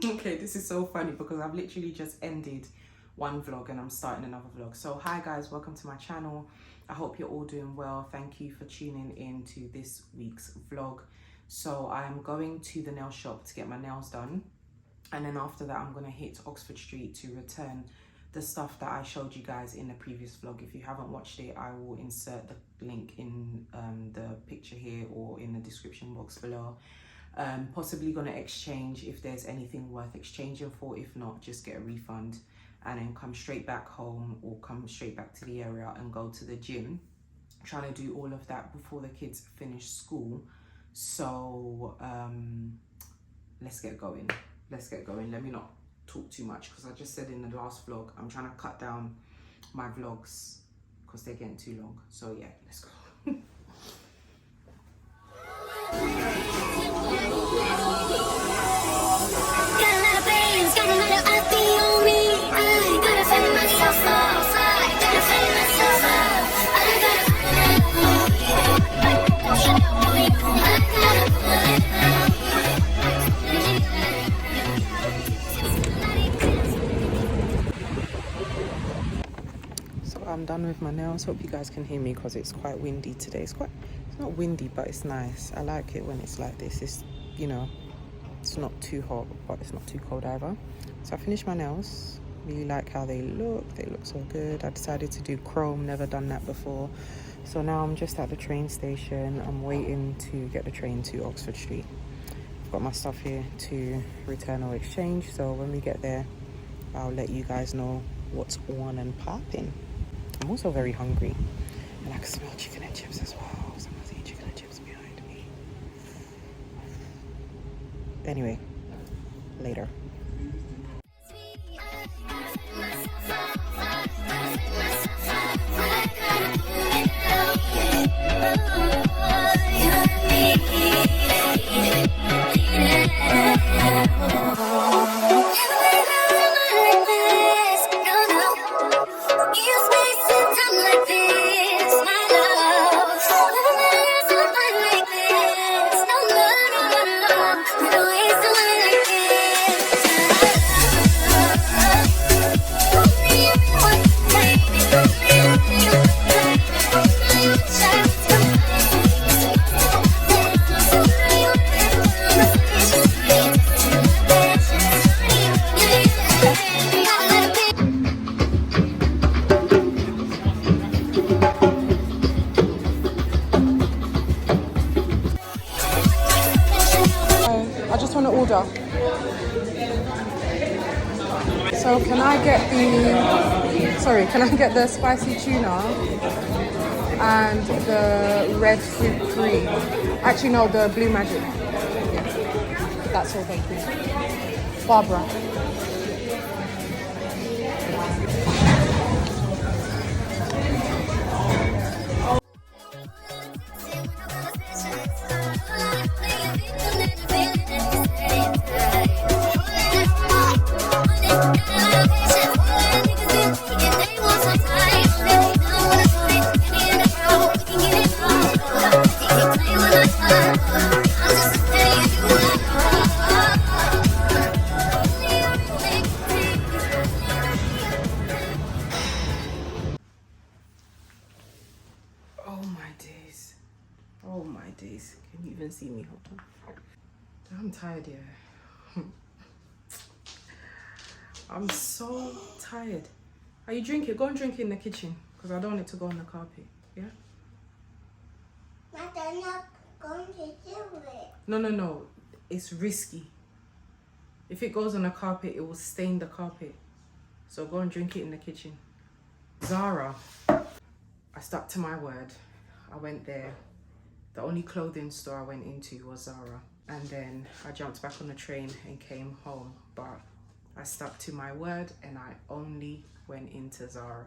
Okay, this is so funny because I've literally just ended one vlog and I'm starting another vlog. So hi guys, welcome to my channel. I hope you're all doing well. Thank you for tuning in to this week's vlog. So I'm going to the nail shop to get my nails done, and then after that I'm going to hit Oxford Street to return the stuff that I showed you guys in the previous vlog. If you haven't watched it, I will insert the link in the picture here or in the description box below. Possibly gonna exchange if there's anything worth exchanging for. If not, just get a refund and then come straight back home or come straight back to the area and go to the gym. I'm trying to do all of that before the kids finish school. So let's get going. Let me not talk too much because I just said in the last vlog I'm trying to cut down my vlogs because they're getting too long. So yeah, let's go. I'm done with my nails. Hope you guys can hear me because it's quite windy today. It's not windy, but it's nice. I like it when it's like this. It's, you know, it's not too hot, but it's not too cold either. So I finished my nails. Really like how they look. They look so good. I decided to do chrome. Never done that before. So now I'm just at the train station. I'm waiting to get the train to Oxford Street. I've got my stuff here to return or exchange. So when we get there, I'll let you guys know what's on and popping. I'm also very hungry, and I can smell chicken and chips as well. Someone's eating chicken and chips behind me. Anyway, later. So can I get the spicy tuna and the red fruit cream? Actually no, the blue magic. Yeah. That's all, thank you. Barbara. Oh my days. Can you even see me? Hold on. I'm tired here. I'm so tired. Are you drinking? Go and drink it in the kitchen because I don't want it to go on the carpet. Yeah? But I'm not going to do it. No. It's risky. If it goes on the carpet, it will stain the carpet. So go and drink it in the kitchen. Zara. I stuck to my word. I went there. The only clothing store I went into was Zara. And then I jumped back on the train and came home. But I stuck to my word and I only went into Zara.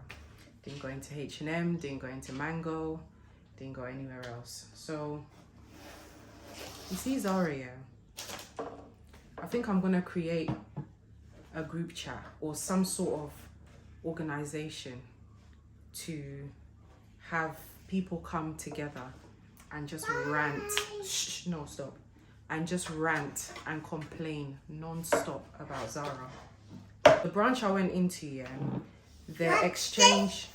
Didn't go into H&M, didn't go into Mango, didn't go anywhere else. So, you see Zara, yeah? I think I'm gonna create a group chat or some sort of organization to have people come together and just rant. Shh, no, stop. and just rant and complain non-stop about Zara. The branch I went into, yeah, their exchange...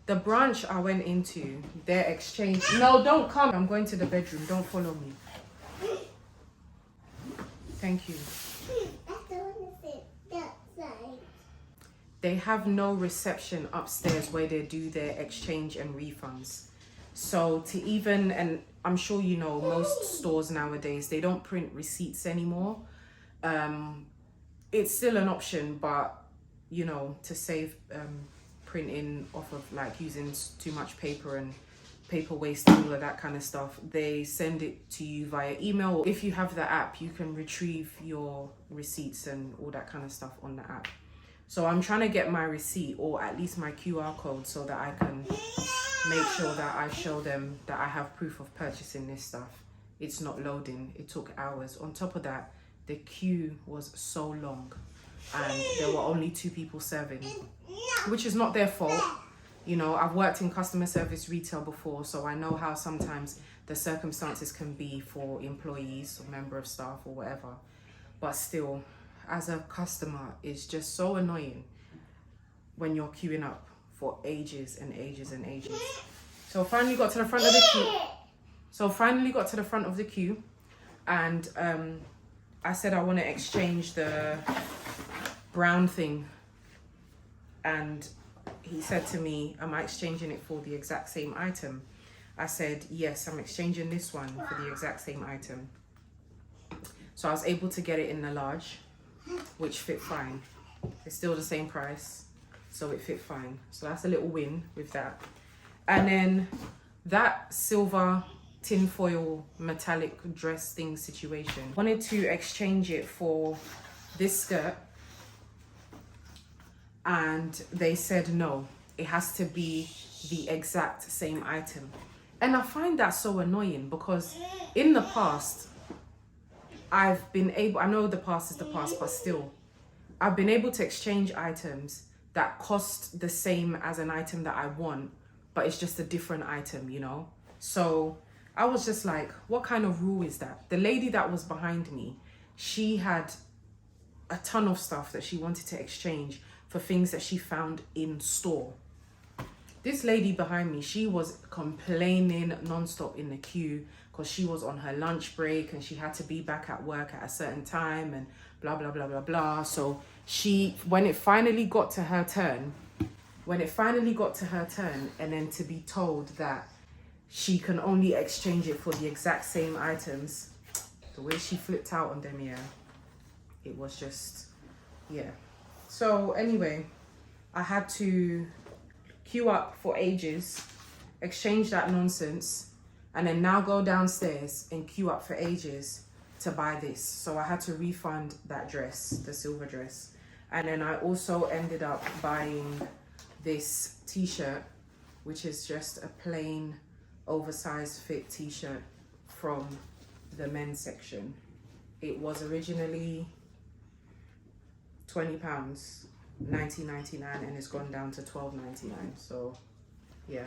The branch I went into, their exchange... No, don't come. I'm going to the bedroom. Don't follow me. Thank you. They have no reception upstairs where they do their exchange and refunds. So to even, and I'm sure you know, most stores nowadays, they don't print receipts anymore. It's still an option, but you know, to save printing off of like using too much paper and paper waste and all of that kind of stuff, they send it to you via email. If you have the app, you can retrieve your receipts and all that kind of stuff on the app. So I'm trying to get my receipt, or at least my QR code, so that I can make sure that I show them that I have proof of purchasing this stuff. It's not loading. It took hours. On top of that, the queue was so long and there were only 2 people serving, which is not their fault. You know, I've worked in customer service retail before, so I know how sometimes the circumstances can be for employees or member of staff or whatever. But still, as a customer, it's just so annoying when you're queuing up for ages and ages and ages. So finally got to the front of the queue. And I said I want to exchange the brown thing. And he said to me, am I exchanging it for the exact same item? I said, yes, I'm exchanging this one for the exact same item. So I was able to get it in the large, which fit fine. It's still the same price, so it fit fine. So that's a little win with that. And then that silver tinfoil metallic dress thing situation, wanted to exchange it for this skirt, and they said no, it has to be the exact same item. And I find that so annoying, because in the past I've been able, I know the past is the past, but still, I've been able to exchange items that cost the same as an item that I want, but it's just a different item, you know? So I was just like, what kind of rule is that? The lady that was behind me, she had a ton of stuff that she wanted to exchange for things that she found in store. This lady behind me, she was complaining non-stop in the queue because she was on her lunch break and she had to be back at work at a certain time and blah, blah, blah, blah, blah. So when it finally got to her turn, and then to be told that she can only exchange it for the exact same items, the way she flipped out on them, yeah, it was just, yeah. So anyway, I had to queue up for ages, exchange that nonsense, and then now go downstairs and queue up for ages to buy this. So I had to refund that dress, the silver dress. And then I also ended up buying this t-shirt, which is just a plain oversized fit t-shirt from the men's section. It was originally £20, $19.99, and it's gone down to $12.99. So yeah,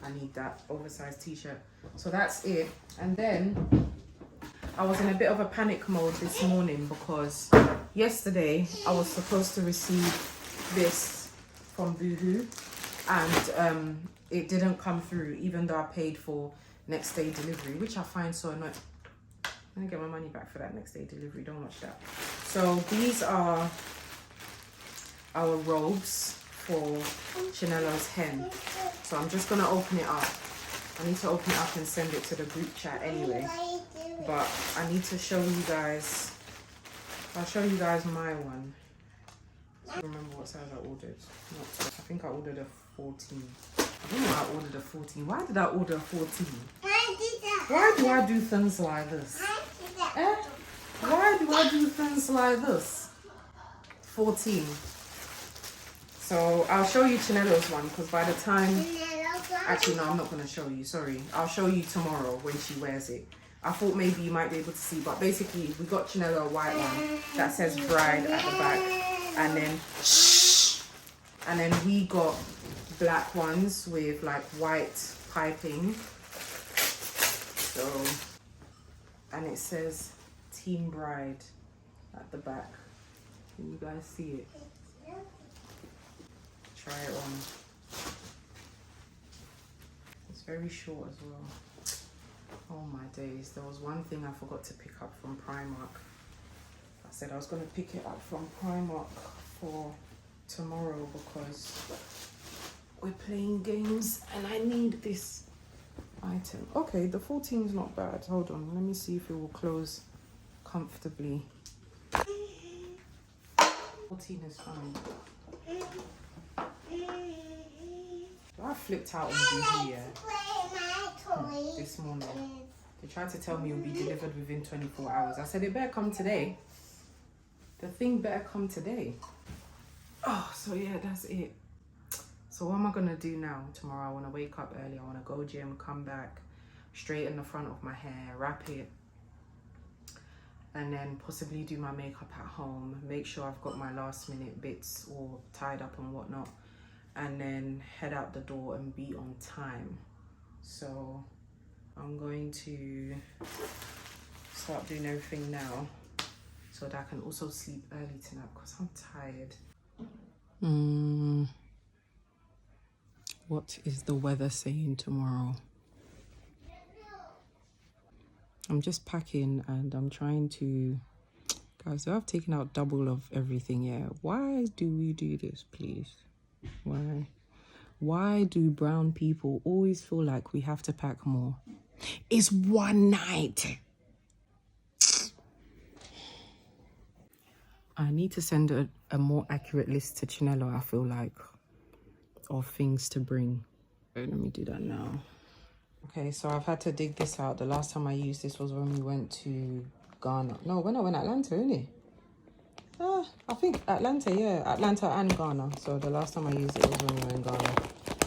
I need that oversized t-shirt. So that's it. And then I was in a bit of a panic mode this morning because yesterday I was supposed to receive this from Boohoo, and it didn't come through, even though I paid for next day delivery, which I find so annoying. I'm gonna get my money back for that next day delivery, don't watch that. So these are our robes for Chanello's hen. So I'm just gonna open it up. I need to open it up and send it to the group chat anyway. But I need to show you guys, I'll show you guys my one. I don't remember what size I ordered. I think I ordered a 14. I don't know why I ordered a 14. Why did I order a 14? Why do I do things like this? Why do I do things like this? 14. So I'll show you Chanello's one, because by the time... Actually, no, I'm not going to show you. Sorry. I'll show you tomorrow when she wears it. I thought maybe you might be able to see, but basically we got Chanello a white one that says bride at the back, and then we got black ones with like white piping. So and it says Team Bride at the back. Can you guys see it? Try it on. It's very short as well. Oh my days, there was one thing I forgot to pick up from Primark. I said I was going to pick it up from Primark for tomorrow because we're playing games and I need this item. Okay, the 14 is not bad. Hold on, let me see if it will close comfortably. 14 is fine. I flipped out on you here this morning. They tried to tell me it will be delivered within 24 hours. I said it better come today. The thing better come today. Oh, so yeah, that's it. So what am I gonna do now? Tomorrow I wanna wake up early. I wanna go gym, come back, straighten the front of my hair, wrap it, and then possibly do my makeup at home. Make sure I've got my last minute bits all tied up and whatnot, and then head out the door and be on time. So I'm going to start doing everything now so that I can also sleep early tonight because I'm tired. What is the weather saying tomorrow? I'm just packing and I'm trying to... Guys, I've taken out double of everything here. Why do we do this, please? Why? Why do brown people always feel like we have to pack more? It's one night. I need to send a more accurate list to Chinello, I feel like, of things to bring. Okay, let me do that now. Okay, so I've had to dig this out. The last time I used this was when we went to Ghana. No, when I went to Atlanta, innit? I think Atlanta, yeah. Atlanta and Ghana. So the last time I used it was when we were in Ghana.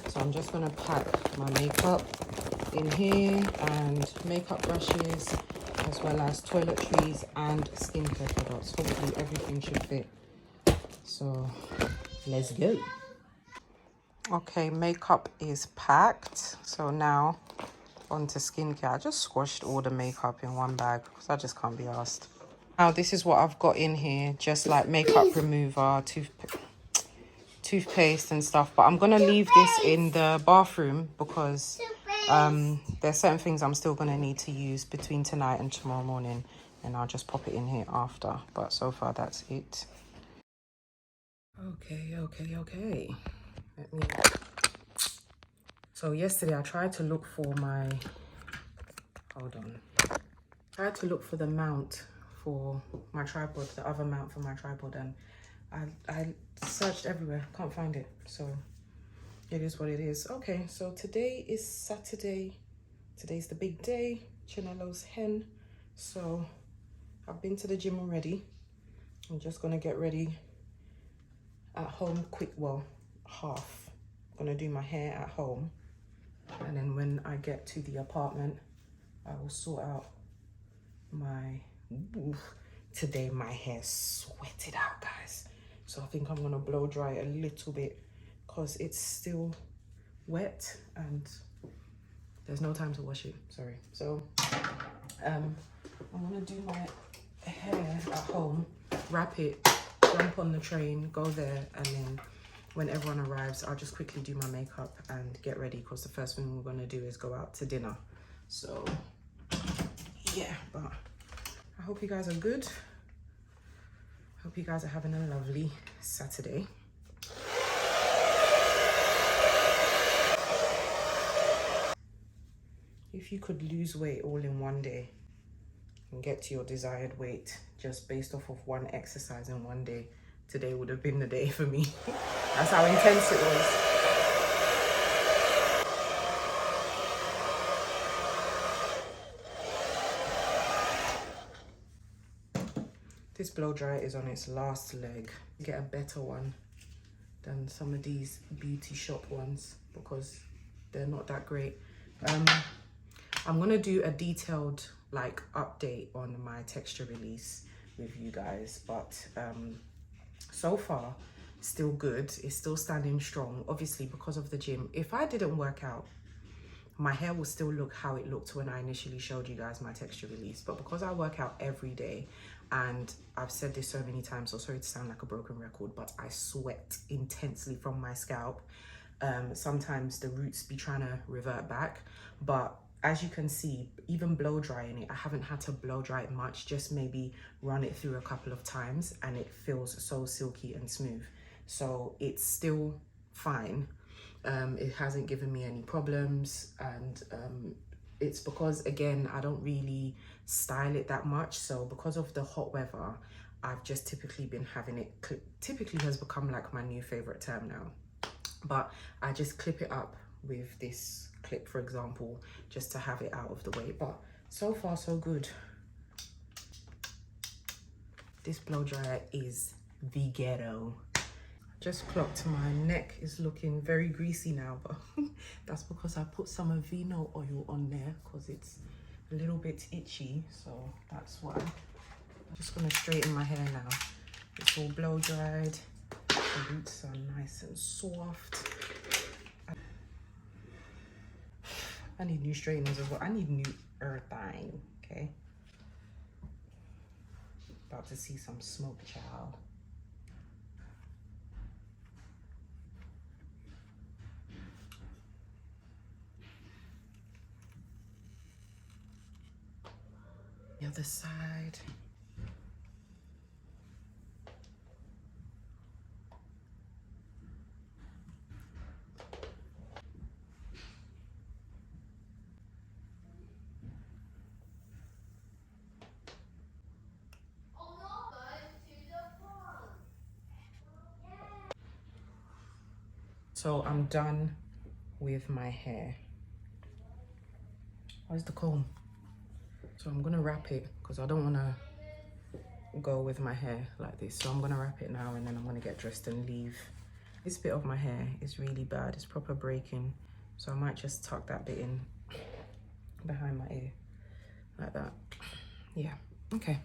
So I'm just going to pack my makeup in here and makeup brushes, as well as toiletries and skincare products. Hopefully everything should fit. So let's go. Okay, makeup is packed. So now onto skincare. I just squashed all the makeup in one bag because I just can't be asked. Now this is what I've got in here, just like makeup remover, toothpaste and stuff. But I'm gonna leave this in the bathroom because there's certain things I'm still gonna need to use between tonight and tomorrow morning, and I'll just pop it in here after. But so far that's it. Okay. Let me... So yesterday I tried to look for my... Hold on. Tried to look for the mount for my tripod, the other mount for my tripod, and I searched everywhere, can't find it. So it is what it is. Okay, so today is Saturday. Today's the big day, Chinello's hen. So I've been to the gym already. I'm just gonna get ready at home quick, well, half. I'm gonna do my hair at home, and then when I get to the apartment, I will sort out my... Today my hair sweated out, guys. So I think I'm gonna blow dry a little bit because it's still wet and there's no time to wash it. Sorry. So I'm gonna do my hair at home, wrap it, jump on the train, go there, and then when everyone arrives, I'll just quickly do my makeup and get ready because the first thing we're gonna do is go out to dinner. So yeah, but I hope you guys are good. Hope you guys are having a lovely Saturday. If you could lose weight all in one day and get to your desired weight just based off of one exercise in one day, today would have been the day for me. That's how intense it was. This blow dryer is on its last leg. Get a better one than some of these beauty shop ones because they're not that great. I'm gonna do a detailed like update on my texture release with you guys, but so far still good. It's still standing strong, obviously because of the gym. If I didn't work out, my hair will still look how it looked when I initially showed you guys my texture release. But because I work out every day, and I've said this so many times, so sorry to sound like a broken record, but I sweat intensely from my scalp. Sometimes the roots be trying to revert back, but as you can see, even blow drying it, I haven't had to blow dry it much, just maybe run it through a couple of times, and it feels so silky and smooth. So it's still fine. It hasn't given me any problems, and it's because, again, I don't really style it that much. So because of the hot weather, I've just typically been having it, typically has become like my new favorite term now, but I just clip it up with this clip, for example, just to have it out of the way. But so far so good. This blow dryer is the ghetto. Just clocked my neck is looking very greasy now, but that's because I put some Aveeno oil on there because it's a little bit itchy, so that's why. I'm just gonna straighten my hair now. It's all blow dried, the roots are nice and soft. I need new straighteners as well. I need new everything, okay? About to see some smoke, child. The other side. So I'm done with my hair. Where's the comb? So I'm gonna wrap it because I don't wanna go with my hair like this. So I'm gonna wrap it now, and then I'm gonna get dressed and leave. This bit of my hair is really bad. It's proper breaking. So I might just tuck that bit in behind my ear like that. Yeah, okay.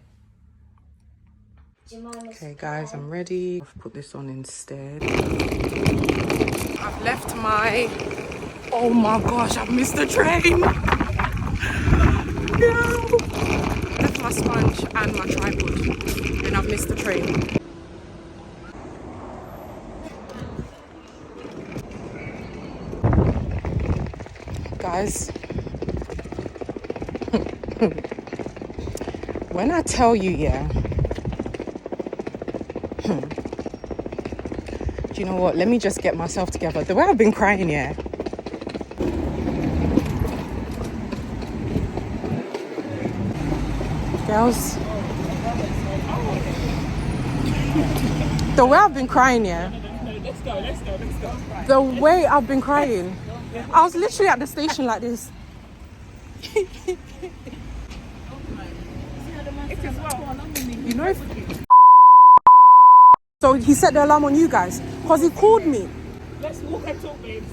Okay guys, I'm ready. I've put this on instead. I've left my, oh my gosh, I've missed the train. No. Left my sponge and my tripod, and I've missed the train. Guys, when I tell you, yeah, do you know what? Let me just get myself together. The way I've been crying, yeah. Girls, the way I've been crying, yeah. Let's go. The way I've been crying. I was literally at the station like this. You know, so he set the alarm on you guys because he called me. Let's walk and talk, babes.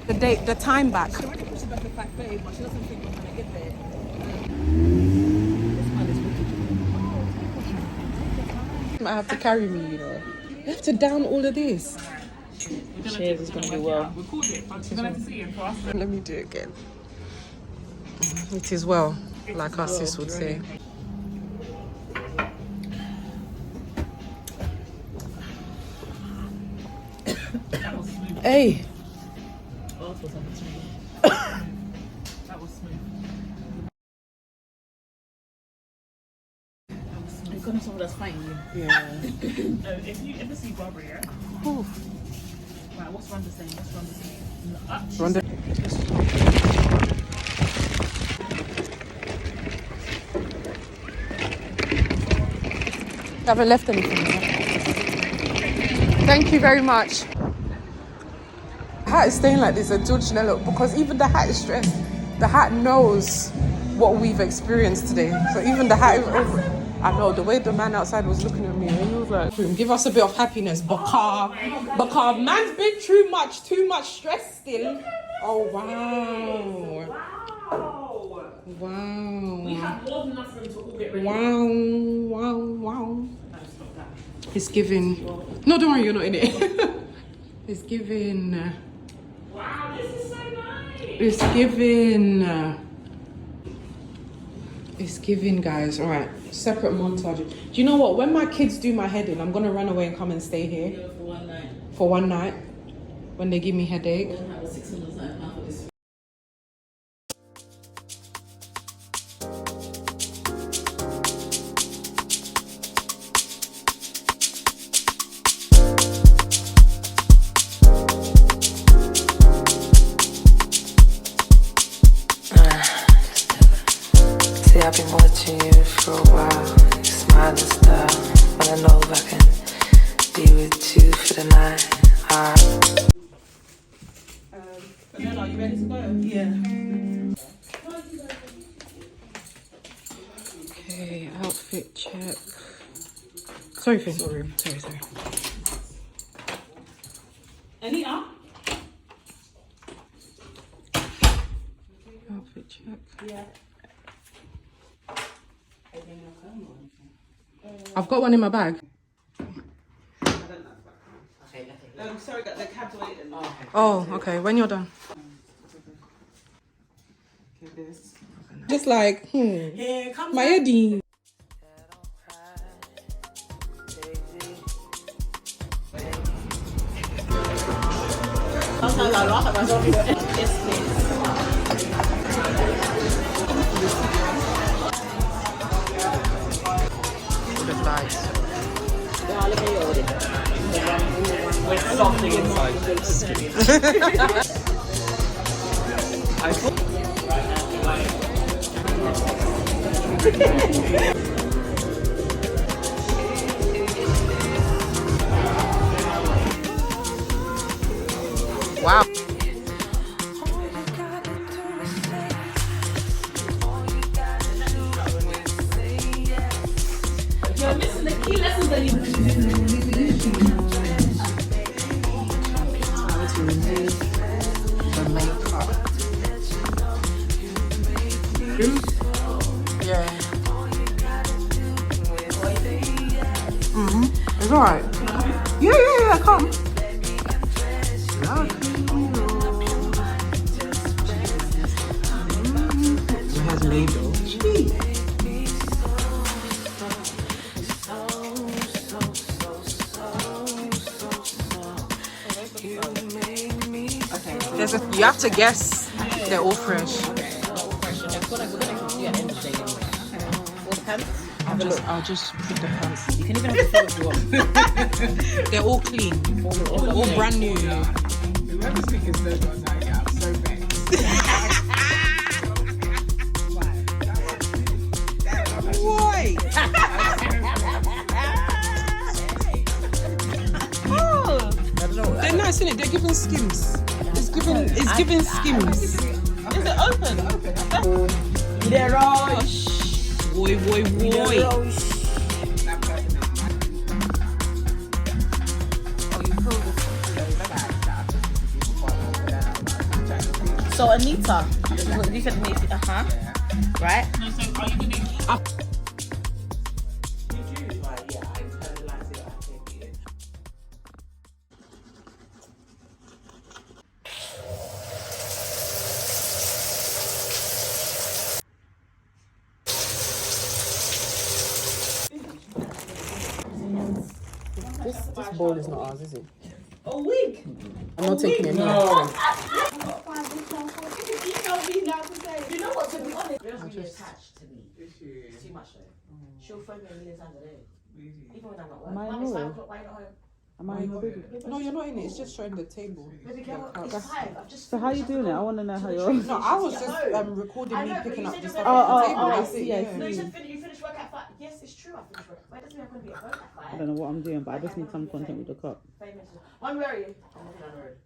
The time back. She already pushed it back to 5:30, but she doesn't think we're gonna get there. I have to carry me, you know. You have to down all of this. Cheers, it's gonna be well. We called it. You're gonna have to see it for us. Let me do it again. It is well, like our sis would say. Hey. Oh, that was smooth. That was smooth. You're gonna have someone that's fine. Yeah. If you ever see Barbara, yeah? Ooh. Right, what's Rhonda saying? Rhonda. I haven't left anything. Thank you very much. The hat is staying like this at George Nello because even the hat is stressed. The hat knows what we've experienced today. So even the hat is over. I know the way the man outside was looking at me, and he was like, "Give us a bit of happiness, because man's been too much stress still." Oh wow! Wow! We have more than enough room to all get ready. Wow! It's giving. No, don't worry, you're not in it. It's giving. Wow, this is so nice. It's giving. It's giving, guys. All right, separate montage. Do you know what? When my kids do my head in, I'm gonna run away and come and stay here. Yeah, for one night. For one night. When they give me headache. We'll have a 600 for this. See, I've been watching you for a while. You smile and stuff. Wanna know if I can be with you for the night. Vanilla, are you ready to go? Yeah. Okay, outfit check. Sorry, Finn. Sorry. Anita? Outfit check. Yeah. I've got one in my bag. Sorry, the cab's waiting. Oh, okay. When you're done. Okay, this. Just like, Here comes my Eddie. Sometimes I laugh at myself. Yes, please. The lights. With something inside. Wow. You're missing the key lessons that you The makeup. Yeah. It's alright. Yeah, come. It has label. You have to guess. They're all fresh. I'll just put the pants. can even have the phone if you want. They're all clean. All brand new. Whoever's speaking so much, I'm so Why? They're nice, isn't it? They're giving skims. It's giving skims. Is it open? Leroy. Boy. So Anita, you said me, right? No, so are you gonna This bowl is not ours, is it? A wig. I'm not taking it. You know what? To be honest, Rio's really attached to me. Too much though. She'll phone me a million times a day. Even when I'm at work. Am I Mum, it's 5 annoying? o'clock, why are you not home? Am I in your baby? No, you're not in it. It's just showing the table. Baby girl, it's 5. I've just So how you doing it? I want to know how you're. No, I was just recording I me know, but picking you up said the you're stuff gonna- off the Oh, table. I That's it, see, I yeah. No, you see. said you finished work at 5. Yes, it's true. I finished work. Why doesn't mean I'm going to be at work at 5? I don't know what I'm doing, but I just need some content with the cup. One, where are you? I'm walking down the road.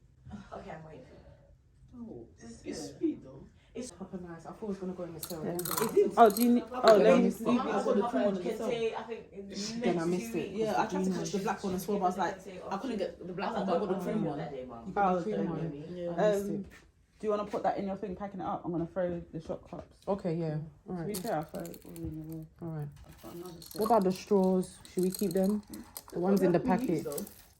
Okay, I'm waiting for you. It's speed though. It's Proper nice. I thought it was gonna go in the cell. Oh, do you need? Oh, ladies, Leave I've it got for the the cream cream on the cell. I think in the Then next I missed 2 it. weeks. Yeah, I tried to catch the black one as well, but I was like, I couldn't get the black one, but I got the cream one. That day, Mum. Oh, The cream okay. one. Yeah. I missed it. Do you want to put that in your thing, packing it up? I'm gonna throw the shot cups. Okay, yeah. All To be right. fair, I'll throw it all in your room. All right. I've got another set. What about the straws? Should we keep them? The ones in the packet.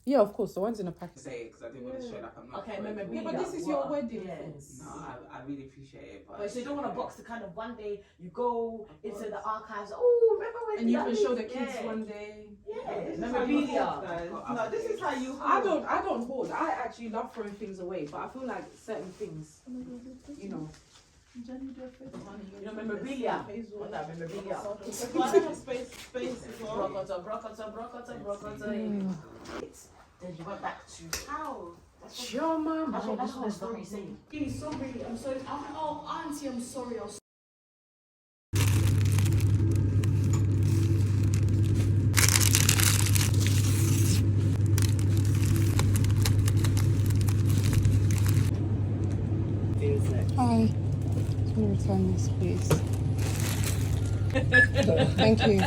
Yeah, of course. The one's in a packet. Say it because I didn't want to show like I'm not. Okay, going maybe. for it. But this is your wedding. Yes. No, I really appreciate it. But so you don't want a box to kind of one day you go into the archives. Oh, remember when? And you that can is- show the kids yeah. one day. Yeah, memorabilia. No, this is how you. I don't hoard. I actually love throwing things away, but I feel like certain things, you know. You know, memorabilia. What's that memorabilia? Space as well. Brocota. Then you went back to how? Your mama. That's what the story is saying. Really sorry, I'm sorry. Oh, auntie, I'm sorry. Hi. Just want to return this, please. Thank you.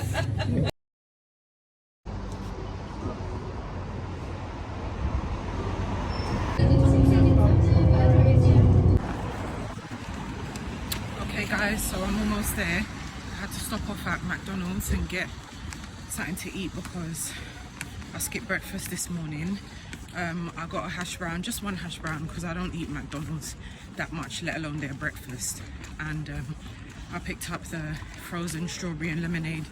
Okay guys, so I'm almost there. I had to stop off at McDonald's and get something to eat because I skipped breakfast this morning. I got a hash brown, just one hash brown, because I don't eat McDonald's that much, let alone their breakfast. And I picked up the frozen strawberry and lemonade.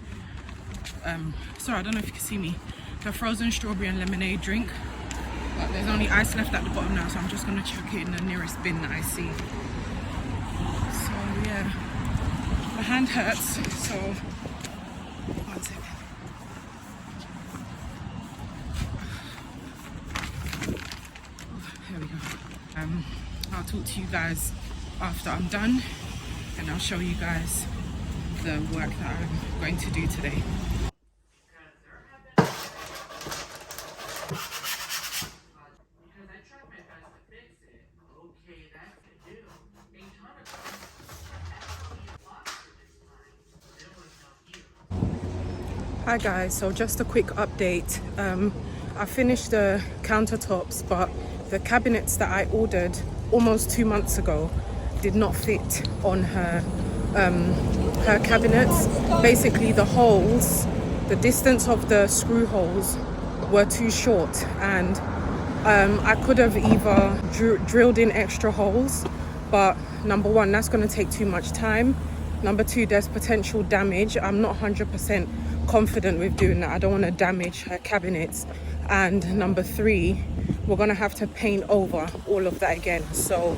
Sorry, I don't know if you can see me. The frozen strawberry and lemonade drink. But there's only ice left at the bottom now, so I'm just gonna chuck it in the nearest bin that I see. So yeah, my hand hurts, so one second. Here we go. I'll talk to you guys after I'm done, and I'll show you guys the work that I'm going to do today. Hi guys, so just a quick update. I finished the countertops, but the cabinets that I ordered almost 2 months ago did not fit on her cabinets. Basically the holes, the distance of the screw holes were too short, and I could have either drilled in extra holes, but number one, that's going to take too much time. Number two, there's potential damage. I'm not 100% confident with doing that. I don't want to damage her cabinets. And number three, we're going to have to paint over all of that again. So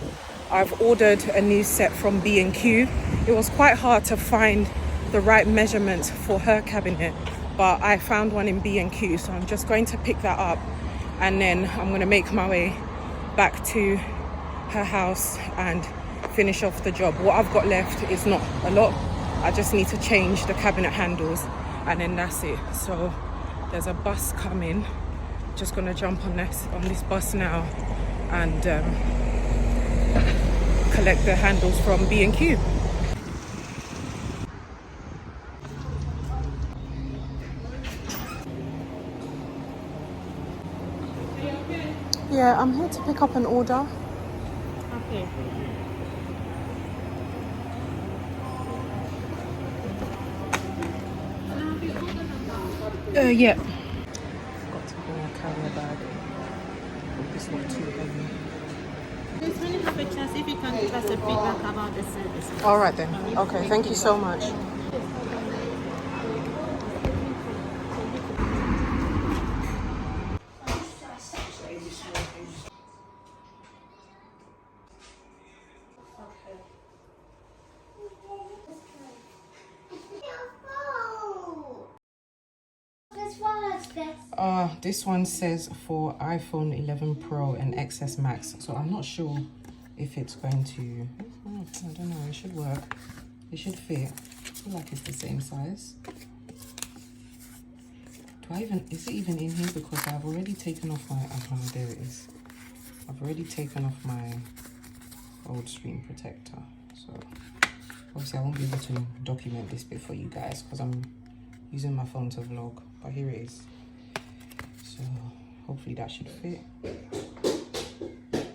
I've ordered a new set from B&Q. It was quite hard to find the right measurements for her cabinet, but I found one in B&Q. So I'm just going to pick that up, and then I'm going to make my way back to her house and finish off the job. What I've got left is not a lot. I just need to change the cabinet handles, and then that's it. So there's a bus coming. Just gonna jump on this bus now and collect the handles from B&Q. Yeah, I'm here to pick up an order. Okay. Yeah. Got to bring a carrier bag. It's not too heavy. Please, when you have a chance, if you can give us a feedback about the service. All right then. Okay, thank you so much. This one says for iPhone 11 Pro and XS Max, so I'm not sure if it's going to, I don't know, it should work, it should fit. I feel like it's the same size. Is it even in here? Because I've already taken off my, there it is. I've already taken off my old screen protector, so obviously I won't be able to document this bit for you guys because I'm using my phone to vlog, but here it is. So hopefully that should fit.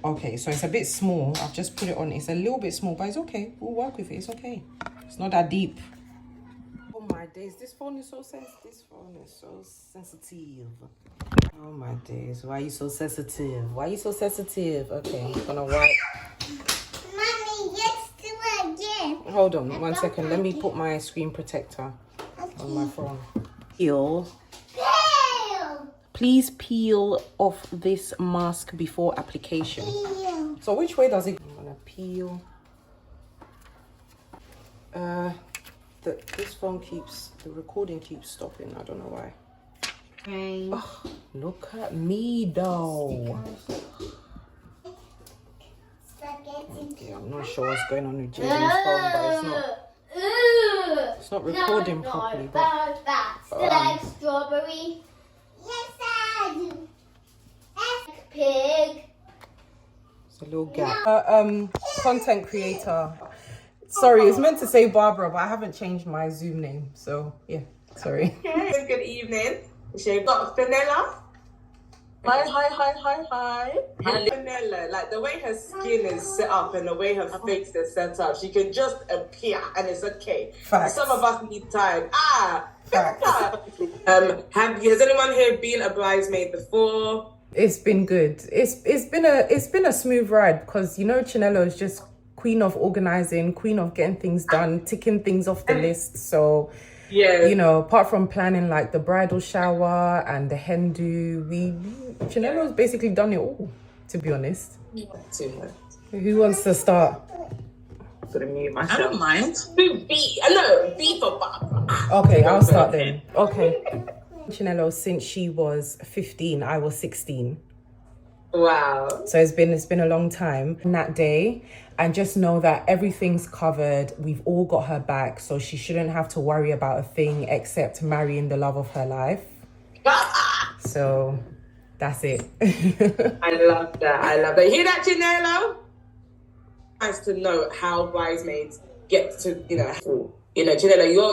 Okay, so it's a bit small. I've just put it on. It's a little bit small, but it's okay. We'll work with it. It's okay. It's not that deep. Oh my days, this phone is so sensitive. Oh my days, why are you so sensitive? Why are you so sensitive? Okay, I'm gonna wipe. Mommy, let's do it again. Hold on 1 second. Let me put my screen protector on my phone. Peel. Please peel off this mask before application. So which way does it? I'm gonna peel. This phone the recording keeps stopping. I don't know why. Oh, look at me though. Okay, I'm not sure what's going on with JJ's phone, but it's not recording properly. But like strawberry. Yes, I do. Pig. it's a little gap. Content creator. Sorry, it's meant to say Barbara, but I haven't changed my Zoom name. So yeah, sorry. Good evening. You've got Vanilla. Hi. Vanilla, like the way her skin is set up and the way her face is set up, she can just appear and it's okay. Facts. Some of us need time. Facts. Has anyone here been a bridesmaid before? It's been good. It's been a smooth ride because you know Chinelo is just queen of organizing, queen of getting things done, ticking things off the list. So yeah, you know, apart from planning like the bridal shower and the hen do, Chinelo's basically done it all, to be honest. Who wants to start? I don't mind. B for Barbara. Okay, I'll start then. Okay. Chinelo since she was 15, I was 16. Wow. So it's been a long time. And that day, and just know that everything's covered. We've all got her back, so she shouldn't have to worry about a thing except marrying the love of her life. So that's it. I love that. You hear that, Chinelo? Nice to know how bridesmaids get to, Chinelo,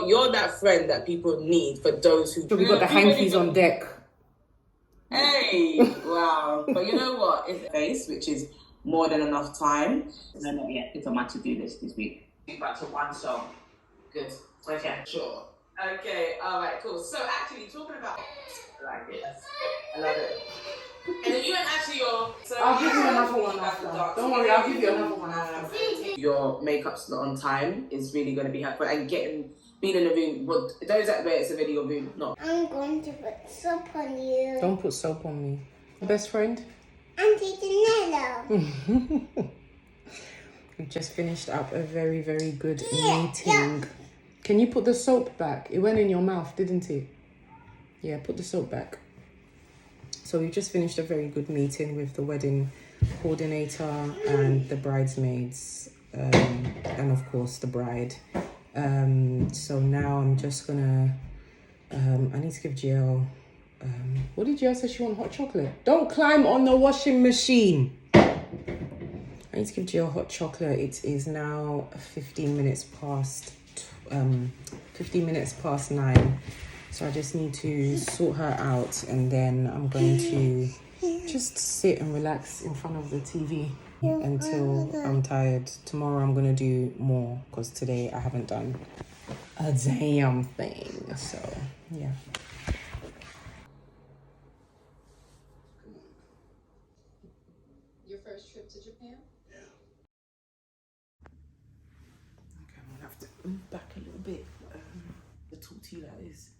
you're that friend that people need for those who. So we got the hankies on deck. Hey, wow. But you know what? It's a face, which is more than enough time. No, not yet. It's on my to-do list this week. Back to one song. Good. Okay. Sure. Okay, all right, cool. So actually, talking about... I like it. I love it. And then you and actually your... So I'll give you another one after. Don't worry, I'll give you another one after. Your makeup's not on time is really going to be helpful. And being in the room, well, those that wear it's already your room, not. I'm going to put soap on you. Don't put soap on me. Best friend? Auntie Janelle. We've just finished up a very, very good meeting. Yeah. Can you put the soap back? It went in your mouth, didn't it? Yeah, put the soap back. So we've just finished a very good meeting with the wedding coordinator and the bridesmaids, and of course the bride. So now I'm just gonna, I need to give Jill, what did Jill say she want? Hot chocolate? Don't climb on the washing machine. I need to give Jill hot chocolate. It is now 15 minutes past 9. So I just need to sort her out and then I'm going to just sit and relax in front of the TV until I'm tired. Tomorrow I'm going to do more because today I haven't done a damn thing. So, yeah. Your first trip to Japan? Okay, I'm going to have to move back a little bit to talk to you like this.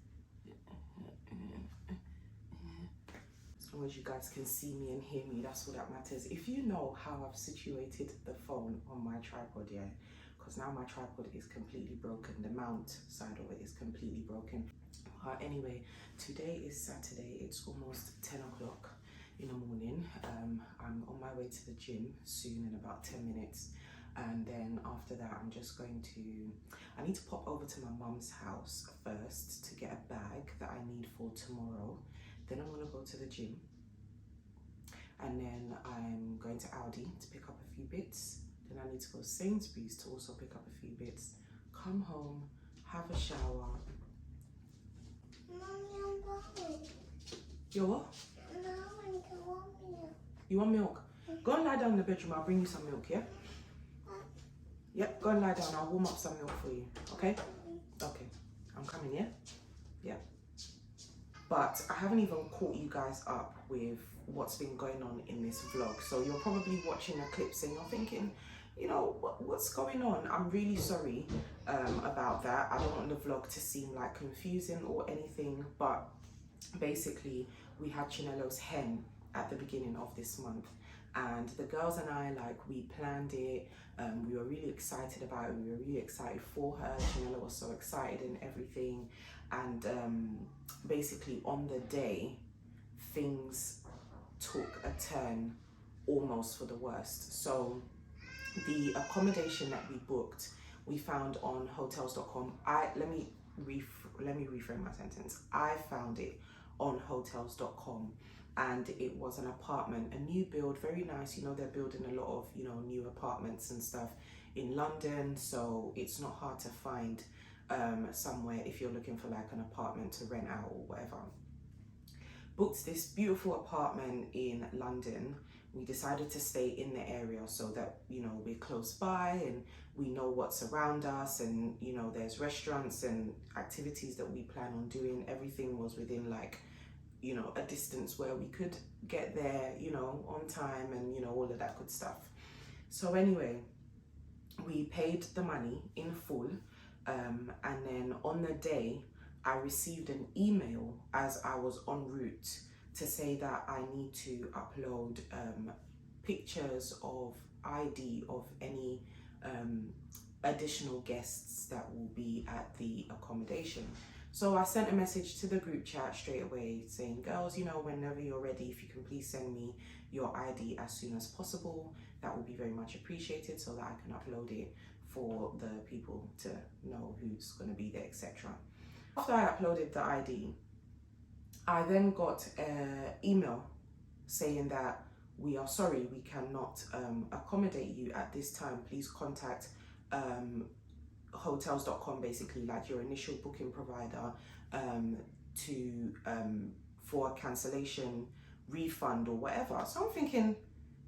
As long as you guys can see me and hear me, that's all that matters. If you know how I've situated the phone on my tripod, yeah, because now my tripod is completely broken. The mount side of it is completely broken. Anyway, today is Saturday. It's almost 10 o'clock in the morning. I'm on my way to the gym soon in about 10 minutes. And then after that, I'm just going to, I need to pop over to my mum's house first to get a bag that I need for tomorrow. Then I'm going to go to the gym. And then I'm going to Aldi to pick up a few bits. Then I need to go to Sainsbury's to also pick up a few bits. Come home, have a shower. Mommy, I'm going. You what? No, I don't want milk. You want milk? Go and lie down in the bedroom. I'll bring you some milk, yeah? Yep, go and lie down. I'll warm up some milk for you, okay? Okay, I'm coming, yeah? Yeah. but I haven't even caught you guys up with what's been going on in this vlog. So you're probably watching a clip and you're thinking, you know, what's going on? I'm really sorry about that. I don't want the vlog to seem like confusing or anything, but basically we had Chinello's hen at the beginning of this month, and the girls and I, like, we planned it. We were really excited about it. We were really excited for her. Chinello was so excited and everything. And basically on the day, things took a turn almost for the worst. So the accommodation that we booked, we found on hotels.com. Let me reframe my sentence. I found it on hotels.com, and it was an apartment, a new build, very nice. You know, they're building a lot of, you know, new apartments and stuff in London, so it's not hard to find somewhere if you're looking for like an apartment to rent out or whatever. Booked this beautiful apartment in London. We decided to stay in the area so that, you know, we're close by and we know what's around us, and, you know, there's restaurants and activities that we plan on doing. Everything was within, like, you know, a distance where we could get there, you know, on time, and, you know, all of that good stuff. So anyway, we paid the money in full, and then on the day I received an email as I was en route to say that I need to upload pictures of ID of any additional guests that will be at the accommodation. So I sent a message to the group chat straight away saying, girls, you know, whenever you're ready, if you can please send me your ID as soon as possible, that would be very much appreciated, so that I can upload it for the people to know who's going to be there, etc. After I uploaded the ID, I then got an email saying that we are sorry, we cannot accommodate you at this time. Please contact hotels.com, basically like your initial booking provider, for a cancellation, refund or whatever. So I'm thinking,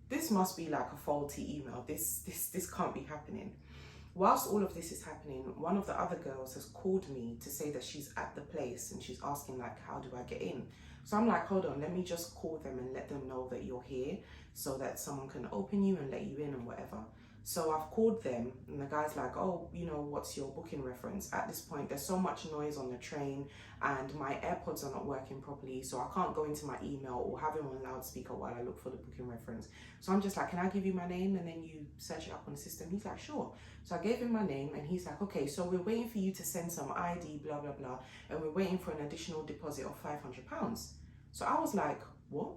this must be like a faulty email. This can't be happening. Whilst all of this is happening, one of the other girls has called me to say that she's at the place and she's asking, like, how do I get in? So I'm like, hold on, let me just call them and let them know that you're here so that someone can open you and let you in and whatever. So I've called them and the guy's like, oh, you know, what's your booking reference? At this point, there's so much noise on the train and my AirPods are not working properly, so I can't go into my email or have him on loudspeaker while I look for the booking reference. So I'm just like, can I give you my name and then you search it up on the system? He's like, sure. So I gave him my name and he's like, okay, so we're waiting for you to send some ID, blah, blah, blah. And we're waiting for an additional deposit of £500. So I was like, what?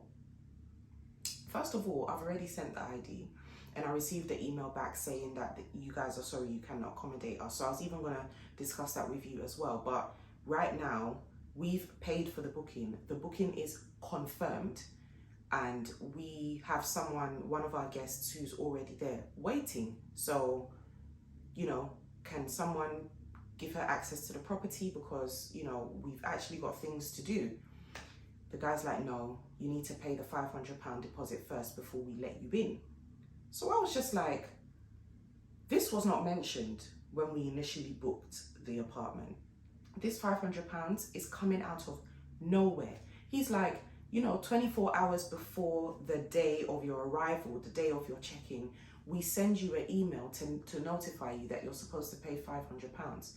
First of all, I've already sent the ID. And I received the email back saying that you guys are sorry, you cannot accommodate us. So I was even going to discuss that with you as well. But right now, we've paid for the booking. The booking is confirmed. And we have one of our guests who's already there waiting. So, you know, can someone give her access to the property? Because, you know, we've actually got things to do. The guy's like, no, you need to pay the £500 deposit first before we let you in. So I was just like, this was not mentioned when we initially booked the apartment. This £500 is coming out of nowhere. He's like, you know, 24 hours before the day of your arrival, the day of your check-in, we send you an email to notify you that you're supposed to pay £500.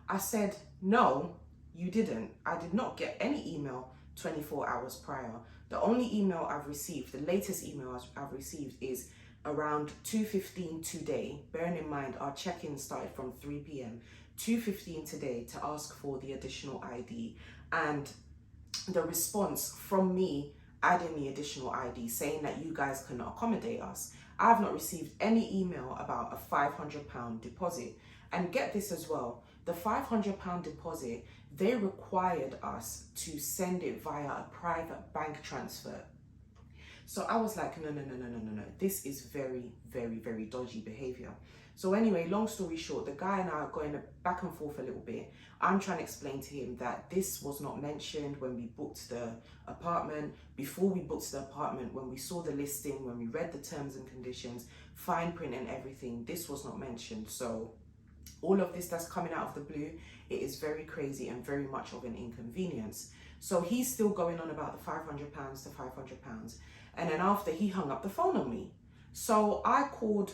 I said, no, you didn't. I did not get any email 24 hours prior. The only email I've received, the latest email I've received is around 2:15 today. Bearing in mind our check-in started from 3 p.m. 2:15 today to ask for the additional ID, and the response from me adding the additional ID saying that you guys cannot accommodate us. I have not received any email about a £500 deposit. And get this as well, the £500 deposit, they required us to send it via a private bank transfer. So I was like, no. This is very, very, very dodgy behavior. So anyway, long story short, the guy and I are going back and forth a little bit. I'm trying to explain to him that this was not mentioned when we booked the apartment. Before we booked the apartment, when we saw the listing, when we read the terms and conditions, fine print and everything, this was not mentioned. So all of this that's coming out of the blue, it is very crazy and very much of an inconvenience. So he's still going on about the £500 to £500. And then after, he hung up the phone on me. So I called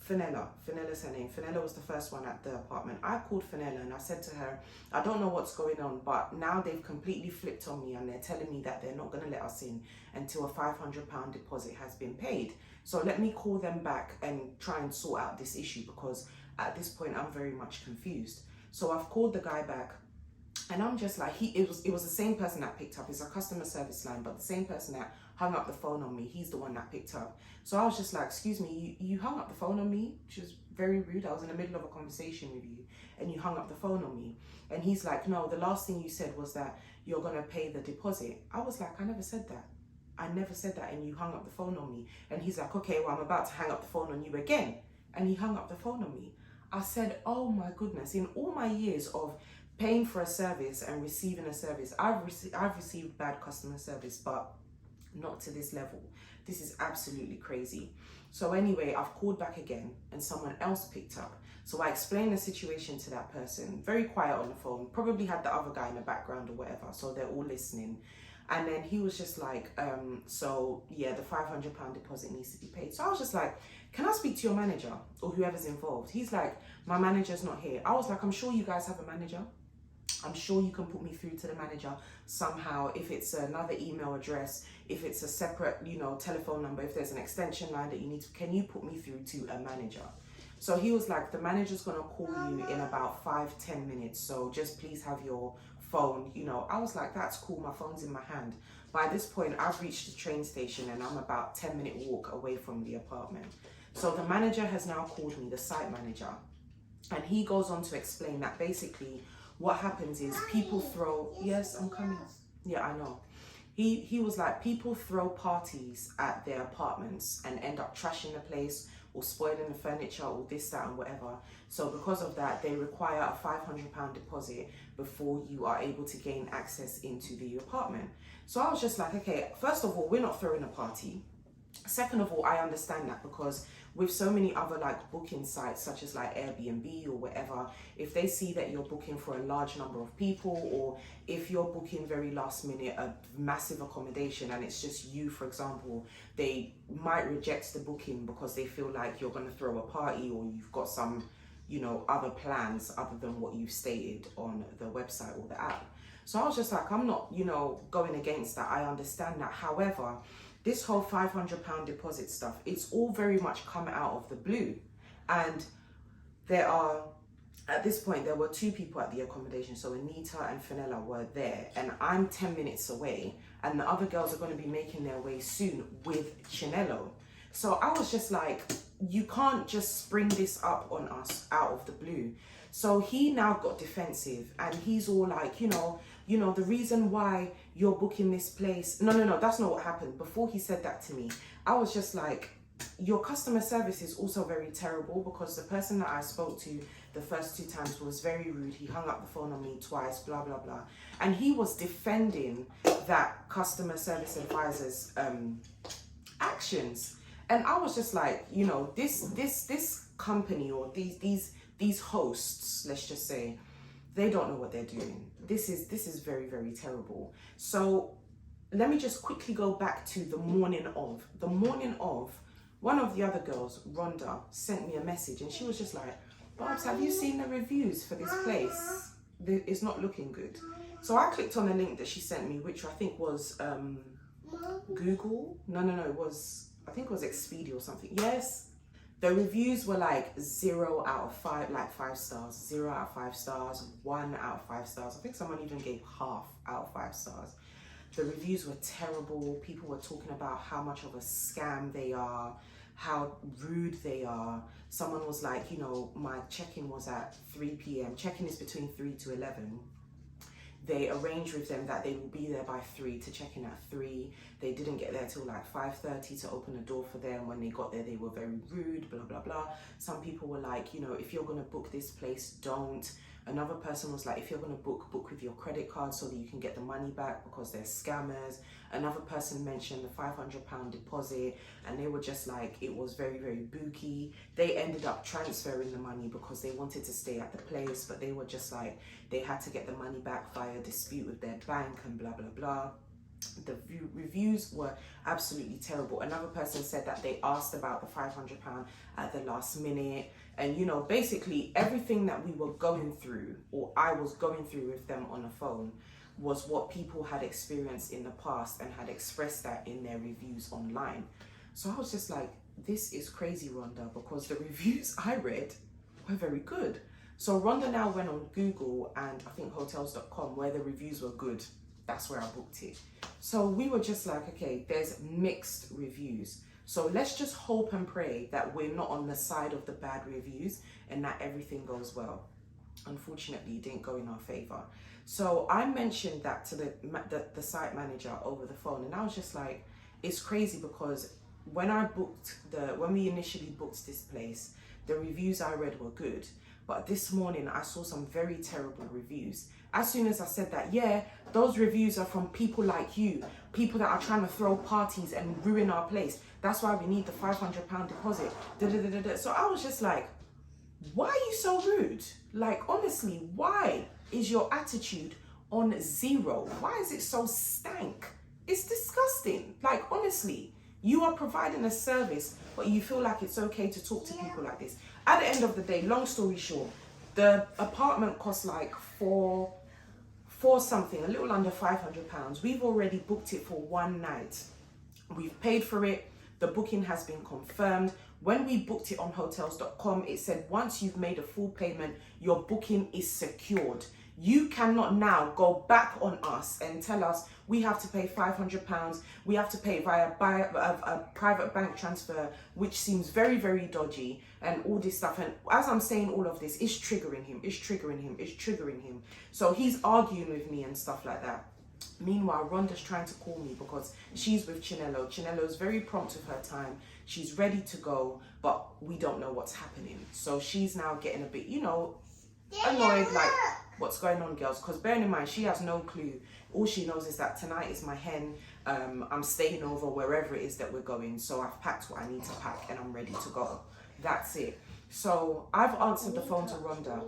Fenella's her name. Fenella was the first one at the apartment. I called Fenella and I said to her, I don't know what's going on, but now they've completely flipped on me and they're telling me that they're not going to let us in until a £500 deposit has been paid. So let me call them back and try and sort out this issue, because at this point I'm very much confused. So I've called the guy back and I'm just like, it was the same person that picked up. It's a customer service line, but the same person that hung up the phone on me, he's the one that picked up. So I was just like, excuse me, you hung up the phone on me, which was very rude. I was in the middle of a conversation with you and you hung up the phone on me. And he's like, no, the last thing you said was that you're gonna pay the deposit. I was like, I never said that. I never said that, and you hung up the phone on me. And he's like, okay, well, I'm about to hang up the phone on you again. And he hung up the phone on me. I said, oh my goodness, in all my years of paying for a service and receiving a service, I've received bad customer service, but not to this level. This is absolutely crazy. So anyway, I've called back again and someone else picked up. So I explained the situation to that person, very quiet on the phone, probably had the other guy in the background or whatever, so they're all listening. And then he was just like, so yeah, the £500 deposit needs to be paid. So I was just like, can I speak to your manager or whoever's involved? He's like, my manager's not here. I was like, I'm sure you guys have a manager. I'm sure you can put me through to the manager somehow. If it's another email address, if it's a separate, telephone number, if there's an extension line that you need to, can you put me through to a manager? So he was like, the manager's gonna call you in about 5-10 minutes. So just please have your phone, I was like, that's cool, my phone's in my hand. By this point, I've reached the train station and I'm about 10-minute walk away from the apartment. So the manager has now called me, the site manager, and he goes on to explain that basically what happens is people throw, yes, I'm coming. Yeah, I know. He was like, people throw parties at their apartments and end up trashing the place or spoiling the furniture or this, that, and whatever. So because of that, they require a £500 deposit before you are able to gain access into the apartment. So I was just like, okay, first of all, we're not throwing a party. Second of all, I understand that because with so many other like booking sites such as like Airbnb or whatever, if they see that you're booking for a large number of people, or if you're booking very last minute a massive accommodation and it's just you, for example, they might reject the booking because they feel like you're going to throw a party or you've got some, other plans other than what you've stated on the website or the app. So I was just like, I'm not, going against that. I understand that. However, this whole £500 deposit stuff, it's all very much come out of the blue. And at this point, there were two people at the accommodation. So Anita and Fenella were there and I'm 10 minutes away and the other girls are going to be making their way soon with Chinello. So I was just like, you can't just spring this up on us out of the blue. So he now got defensive and he's all like, the reason why you're booking this place. No, that's not what happened. Before he said that to me, I was just like, your customer service is also very terrible, because the person that I spoke to the first 2 times was very rude. He hung up the phone on me twice, blah, blah, blah. And he was defending that customer service advisor's actions. And I was just like, this company or these hosts, let's just say, they don't know what they're doing. This is very, very terrible. So let me just quickly go back to the morning of. The morning of, one of the other girls, Rhonda, sent me a message and she was just like, Barbs, have you seen the reviews for this place? It's not looking good. So I clicked on the link that she sent me, which I think was Google. No, it was, I think it was Expedia or something. Yes. The reviews were like 0 out of 5, like 5 stars, 0 out of 5 stars, 1 out of 5 stars. I think someone even gave half out of 5 stars. The reviews were terrible. People were talking about how much of a scam they are, how rude they are. Someone was like, my check-in was at 3 p.m. Check-in is between 3 to 11. They arranged with them that they will be there by 3 to check in at 3. They didn't get there till like 5:30 to open the door for them. When they got there, they were very rude, blah, blah, blah. Some people were like, if you're going to book this place, don't. Another person was like, if you're going to book with your credit card so that you can get the money back because they're scammers. Another person mentioned the £500 deposit, and they were just like, it was very, very booky. They ended up transferring the money because they wanted to stay at the place, but they were just like, they had to get the money back via dispute with their bank and blah, blah, blah. The reviews were absolutely terrible. Another person said that they asked about the £500 at the last minute. And, you know, basically everything that we were going through, or I was going through with them on the phone, was what people had experienced in the past and had expressed that in their reviews online. So I was just like, this is crazy, Rhonda, because the reviews I read were very good. So Rhonda now went on Google and I think hotels.com where the reviews were good. That's where I booked it. So we were just like, okay, there's mixed reviews. So let's just hope and pray that we're not on the side of the bad reviews and that everything goes well. Unfortunately, it didn't go in our favor. So I mentioned that to the site manager over the phone, and I was just like, it's crazy because when we initially booked this place, the reviews I read were good. But this morning I saw some very terrible reviews. As soon as I said that, yeah, those reviews are from people like you, people that are trying to throw parties and ruin our place. That's why we need the £500 deposit. So I was just like, why are you so rude? Like, honestly, why is your attitude on 0? Why is it so stank? It's disgusting. Like, honestly, you are providing a service, but you feel like it's okay to talk to people like this. At the end of the day, long story short, the apartment cost like four something, a little under £500. We've already booked it for one night. We've paid for it. The booking has been confirmed. When we booked it on hotels.com, it said once you've made a full payment, your booking is secured. You cannot now go back on us and tell us we have to pay £500. We have to pay via a private bank transfer, which seems very, very dodgy and all this stuff. And as I'm saying all of this, it's triggering him, it's triggering him, it's triggering him. So he's arguing with me and stuff like that. Meanwhile, Rhonda's trying to call me because she's with Chinello. Chinello's very prompt with her time. She's ready to go, but we don't know what's happening. So she's now getting a bit, you know, annoyed, like, what's going on, girls? Because bearing in mind, she has no clue. All she knows is that tonight is my hen. I'm staying over wherever it is that we're going. So I've packed what I need to pack and I'm ready to go. That's it. So I've answered the phone to Rhonda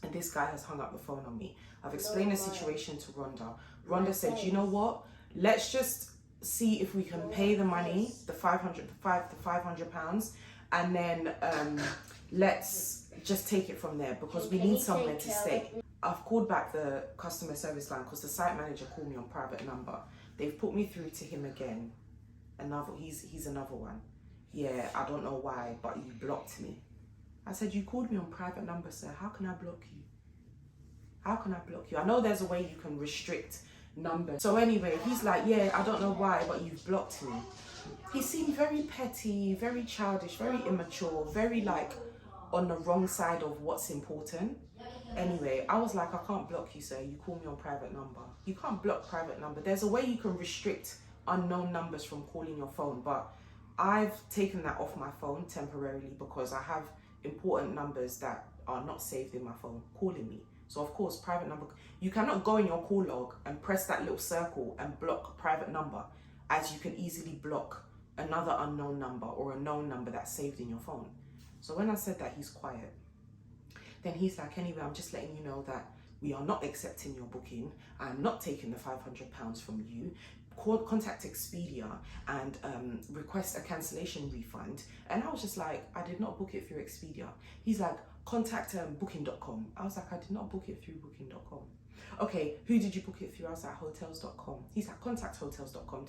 and this guy has hung up the phone on me. I've explained the situation to Rhonda. Rhonda said, you know what? Let's just see if we can pay the money, the £500, and then let's just take it from there because we need somewhere to stay. I've called back the customer service line because the site manager called me on private number. They've put me through to him again. He's another one. Yeah, I don't know why, but you blocked me. I said, you called me on private number, sir. How can I block you? How can I block you? I know there's a way you can restrict numbers. So anyway, he's like, yeah, I don't know why, but you've blocked me. He seemed very petty, very childish, very immature, very like on the wrong side of what's important. Anyway, I was like, I can't block you, sir. You call me on private number. You can't block private number. There's a way you can restrict unknown numbers from calling your phone, but I've taken that off my phone temporarily because I have important numbers that are not saved in my phone calling me. So of course, private number, you cannot go in your call log and press that little circle and block private number, as you can easily block another unknown number or a known number that's saved in your phone. So when I said that, he's quiet. Then he's like, anyway, I'm just letting you know that we are not accepting your booking. I'm not taking the £500 from you. Contact Expedia and request a cancellation refund. And I was just like, I did not book it through Expedia. He's like, contact booking.com. I was like, I did not book it through booking.com. Okay, who did you book it through? I was like, hotels.com. He's like, contact hotels.com.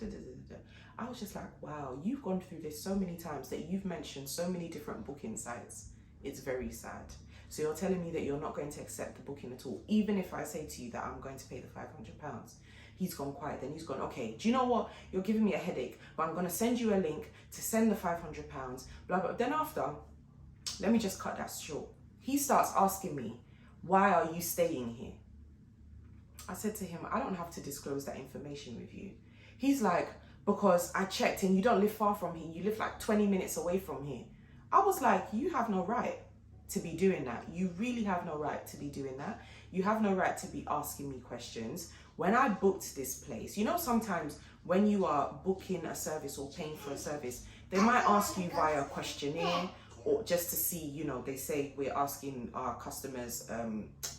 I was just like, wow, you've gone through this so many times that you've mentioned so many different booking sites. It's very sad. So you're telling me that you're not going to accept the booking at all, even if I say to you that I'm going to pay the £500. He's gone quiet. Then he's gone, okay, do you know what? You're giving me a headache, but I'm going to send you a link to send the £500, blah, blah. Then after, let me just cut that short. He starts asking me, why are you staying here? I said to him, I don't have to disclose that information with you. He's like, because I checked and you don't live far from here. You live like 20 minutes away from here. I was like, you have no right. to be doing that. You really have no right to be doing that. You have no right to be asking me questions. When I booked this place, you know, sometimes when you are booking a service or paying for a service, they might ask you via questionnaire, or just to see, you know, they say we're asking our customers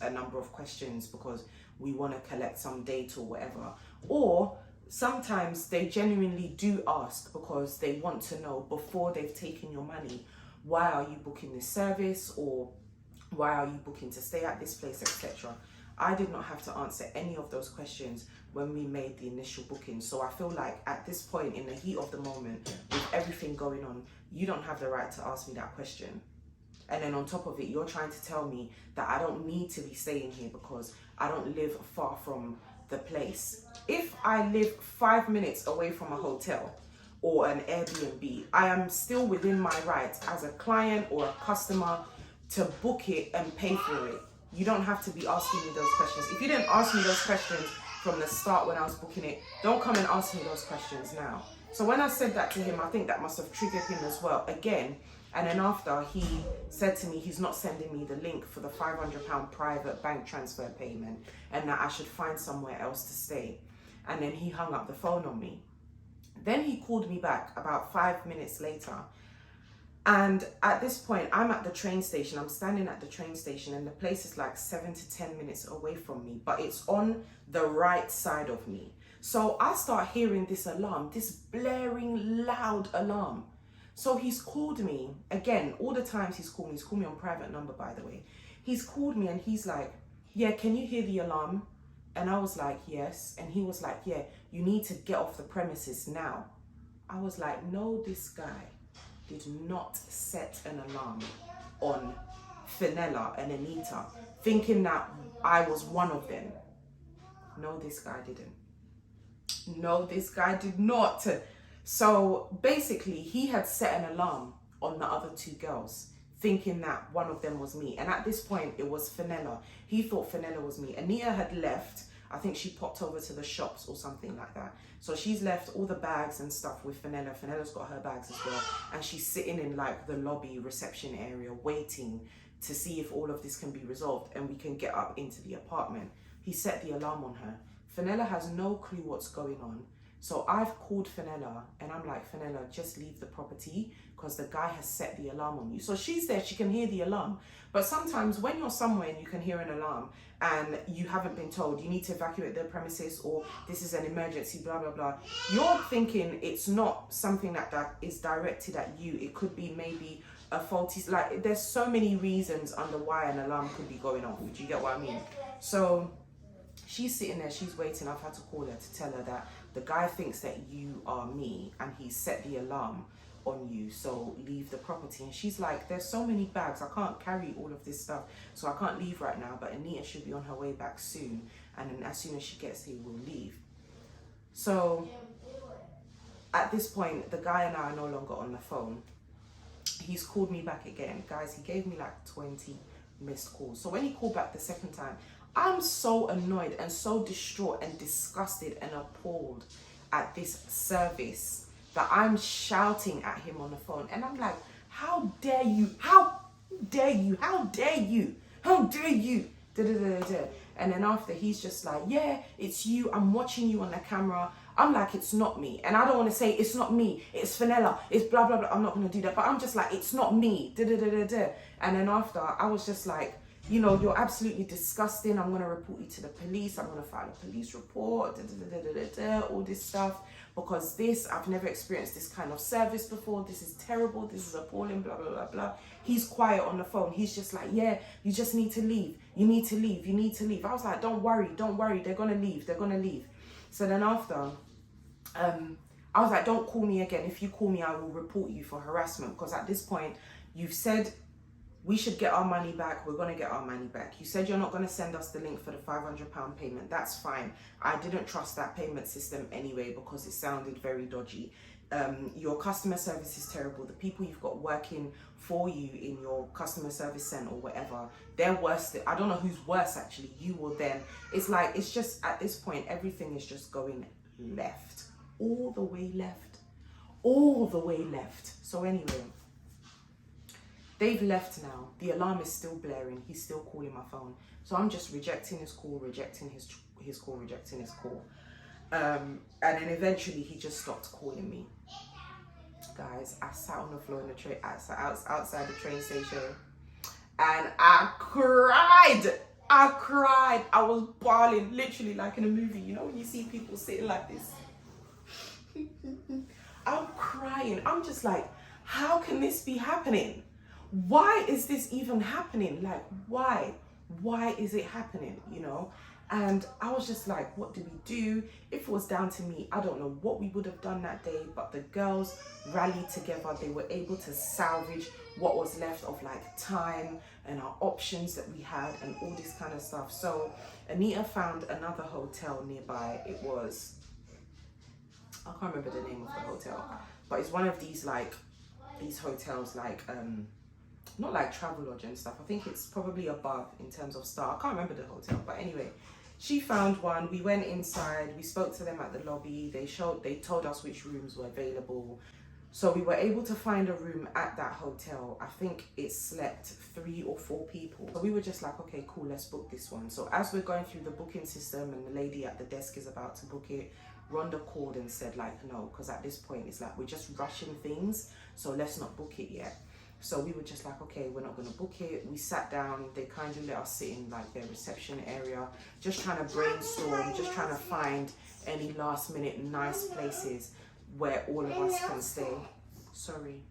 a number of questions because we want to collect some data or whatever. Or sometimes they genuinely do ask because they want to know before they've taken your money, why are you booking this service, or why are you booking to stay at this place, etc. I did not have to answer any of those questions when we made the initial booking. So I feel like at this point, in the heat of the moment, with everything going on, you don't have the right to ask me that question. And then on top of it, you're trying to tell me that I don't need to be staying here because I don't live far from the place. If I live 5 minutes away from a hotel or an Airbnb, I am still within my rights as a client or a customer to book it and pay for it. You don't have to be asking me those questions. If you didn't ask me those questions from the start when I was booking it, don't come and ask me those questions now. So when I said that to him, I think that must have triggered him as well again. And then after, he said to me he's not sending me the link for the £500 private bank transfer payment and that I should find somewhere else to stay. And then he hung up the phone on me. Then he called me back about 5 minutes later. And at this point, I'm at the train station. I'm standing at the train station and the place is like 7 to 10 minutes away from me, but it's on the right side of me. So I start hearing this alarm, this blaring loud alarm. So he's called me again. All the times he's called me on private number, by the way. He's called me and he's like, yeah, can you hear the alarm? And I was like, yes. And he was like, yeah, you need to get off the premises now. I was like, no, this guy did not set an alarm on Fenella and Anita, thinking that I was one of them. No, this guy didn't. No, this guy did not. So basically, he had set an alarm on the other two girls, thinking that one of them was me. And at this point, it was Fenella. He thought Fenella was me. Anita had left. I think she popped over to the shops or something like that. So she's left all the bags and stuff with Fenella. Fenella's got her bags as well. And she's sitting in like the lobby reception area waiting to see if all of this can be resolved and we can get up into the apartment. He set the alarm on her. Fenella has no clue what's going on. So I've called Fenella and I'm like, Fenella, just leave the property because the guy has set the alarm on you. So she's there, she can hear the alarm. But sometimes when you're somewhere and you can hear an alarm and you haven't been told you need to evacuate the premises or this is an emergency, blah, blah, blah, you're thinking it's not something that is directed at you. It could be maybe a faulty, like there's so many reasons under why an alarm could be going off. Do you get what I mean? So she's sitting there, she's waiting. I've had to call her to tell her that the guy thinks that you are me and he set the alarm on you, so leave the property. And she's like, there's so many bags, I can't carry all of this stuff, so I can't leave right now, but Anita should be on her way back soon, and then as soon as she gets here, we'll leave. So at this point, the guy and I are no longer on the phone. He's called me back again. Guys, he gave me like 20 missed calls. So when he called back the second time, I'm so annoyed and so distraught and disgusted and appalled at this service that I'm shouting at him on the phone. And I'm like, how dare you? How dare you? How dare you? How dare you? Da, da, da, da, da. And then after, he's just like, yeah, it's you. I'm watching you on the camera. I'm like, it's not me. And I don't want to say it's not me. It's Fenella. It's blah, blah, blah. I'm not going to do that. But I'm just like, it's not me. Da, da, da, da, da. And then after, I was just like, you know, you're absolutely disgusting. I'm going to report you to the police. I'm going to file a police report, da, da, da, da, da, da, all this stuff. Because I've never experienced this kind of service before. This is terrible. This is appalling, blah, blah, blah, blah. He's quiet on the phone. He's just like, yeah, you just need to leave. You need to leave. You need to leave. I was like, don't worry. Don't worry. They're going to leave. They're going to leave. So then after, I was like, don't call me again. If you call me, I will report you for harassment. Because at this point, you've said we should get our money back. We're going to get our money back. You said you're not going to send us the link for the £500 payment. That's fine. I didn't trust that payment system anyway because it sounded very dodgy. Your customer service is terrible. The people you've got working for you in your customer service center or whatever, they're worse. I don't know who's worse actually, you or them. It's like, it's just at this point, everything is just going left. All the way left. All the way left. So anyway, They've left now. The alarm is still blaring. He's still calling my phone. So I'm just rejecting his call, rejecting his call, rejecting his call. And then eventually he just stopped calling me. Guys, I sat on the floor in the train, outside the train station, and I cried. I was bawling, literally like in a movie. You know when you see people sitting like this? I'm crying. I'm just like, how can this be happening? Why is this even happening? Like, why? Why is it happening, you know? And I was just like, what do we do? If it was down to me, I don't know what we would have done that day, but the girls rallied together. They were able to salvage what was left of like time and our options that we had and all this kind of stuff. So Anita found another hotel nearby. It was, I can't remember the name of the hotel, but it's one of these like, these hotels like, not like Travelodge and stuff. I think it's probably above in terms of star. I can't remember the hotel, but anyway, she found one. We went inside. We spoke to them at the lobby. They told us which rooms were available. So we were able to find a room at that hotel. I think it slept 3 or 4 people. So we were just like, okay, cool, let's book this one. So as we're going through the booking system and the lady at the desk is about to book it, Rhonda called and said like, no, because at this point it's like, we're just rushing things. So let's not book it yet. So we were just like, okay, we're not going to book it. We sat down. They kindly let us sit in like their reception area, just trying to brainstorm, just trying to find any last minute nice places where all of us can stay. Sorry.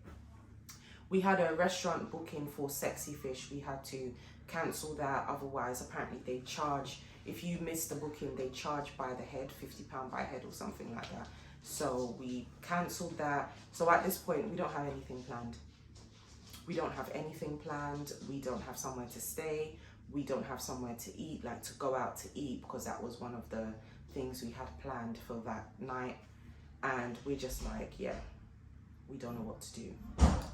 We had a restaurant booking for Sexy Fish. We had to cancel that. Otherwise, apparently they charge, if you miss the booking, they charge by the head, £50 by head or something like that. So we cancelled that. So at this point, we don't have anything planned. We don't have anything planned. We don't have somewhere to stay. We don't have somewhere to eat, like to go out to eat, because that was one of the things we had planned for that night. And we're just like, yeah, we don't know what to do.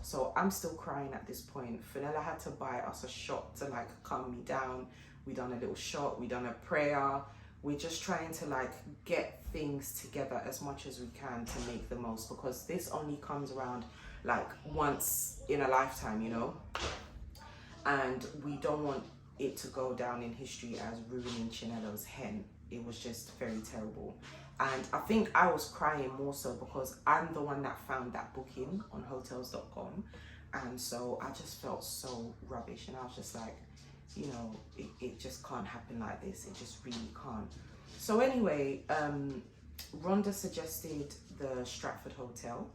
So I'm still crying at this point. Fenella had to buy us a shot to like calm me down. We done a little shot. We done a prayer. We're just trying to like get things together as much as we can to make the most, because this only comes around like once in a lifetime, you know, and we don't want it to go down in history as ruining Chinello's hen. It was just very terrible. And I think I was crying more so because I'm the one that found that booking on hotels.com, and so I just felt so rubbish, and I was just like, you know, it just can't happen like this. It just really can't. So anyway, Rhonda suggested the Stratford Hotel.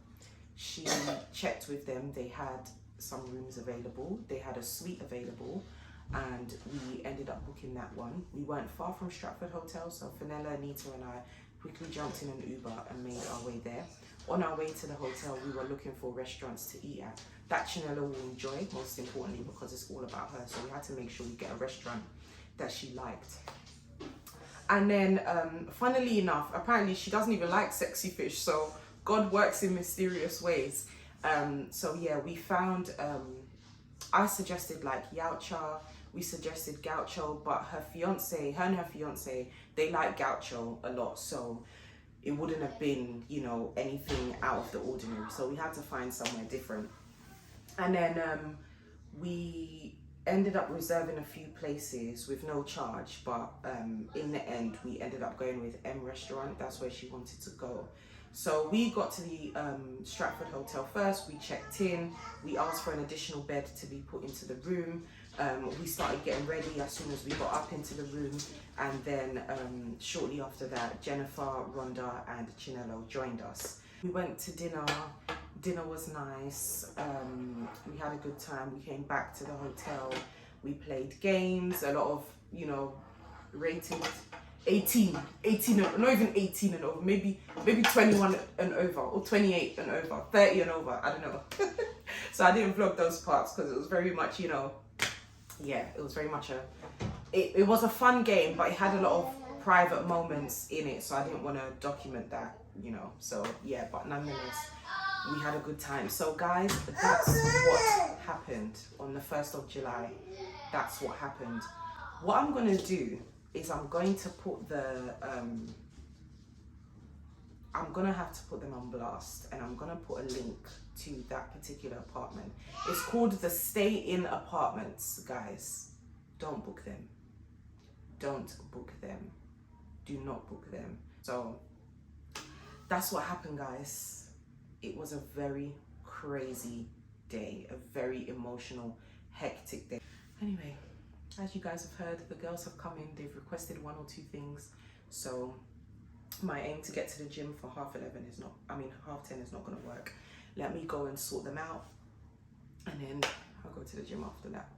She checked with them. They had some rooms available. They had a suite available, and we ended up booking that one. We weren't far from Stratford Hotel, so Fenella, Anita and I quickly jumped in an Uber and made our way there. On our way to the hotel, we were looking for restaurants to eat at. That Chinella will enjoy, most importantly, because it's all about her. So we had to make sure we get a restaurant that she liked. And then, funnily enough, apparently she doesn't even like Sexy Fish, so God works in mysterious ways. So yeah, we found, I suggested like Yaucha, we suggested Gaucho, but her and her fiance, they like Gaucho a lot, so it wouldn't have been, you know, anything out of the ordinary. So we had to find somewhere different. And then we ended up reserving a few places with no charge, but in the end, we ended up going with M Restaurant. That's where she wanted to go. So we got to the Stratford Hotel first. We checked in. We asked for an additional bed to be put into the room. We started getting ready as soon as we got up into the room. And then shortly after that, Jennifer, Rhonda and Chinello joined us. We went to dinner. Dinner was nice. We had a good time. We came back to the hotel. We played games, a lot of, you know, rated 18, not even 18 and over, maybe 21 and over, or 28 and over, 30 and over, I don't know. So I didn't vlog those parts because it was very much, you know, yeah, it was very much it was a fun game, but it had a lot of private moments in it, so I didn't want to document that, you know. So yeah, but nonetheless, we had a good time. So guys, that's what happened on the 1st of July. That's what happened. What I'm going to do is I'm going to put the I'm gonna have to put them on blast, and I'm gonna put a link to that particular apartment. It's called the Stay-In Apartments, guys. Don't book them. Don't book them. Do not book them. So that's what happened, guys. It was a very crazy day, a very emotional, hectic day. Anyway, as you guys have heard, the girls have come in, they've requested 1 or 2 things. So my aim to get to the gym for 10:30 is not, 10:30 is not gonna work. Let me go and sort them out, and then I'll go to the gym after that.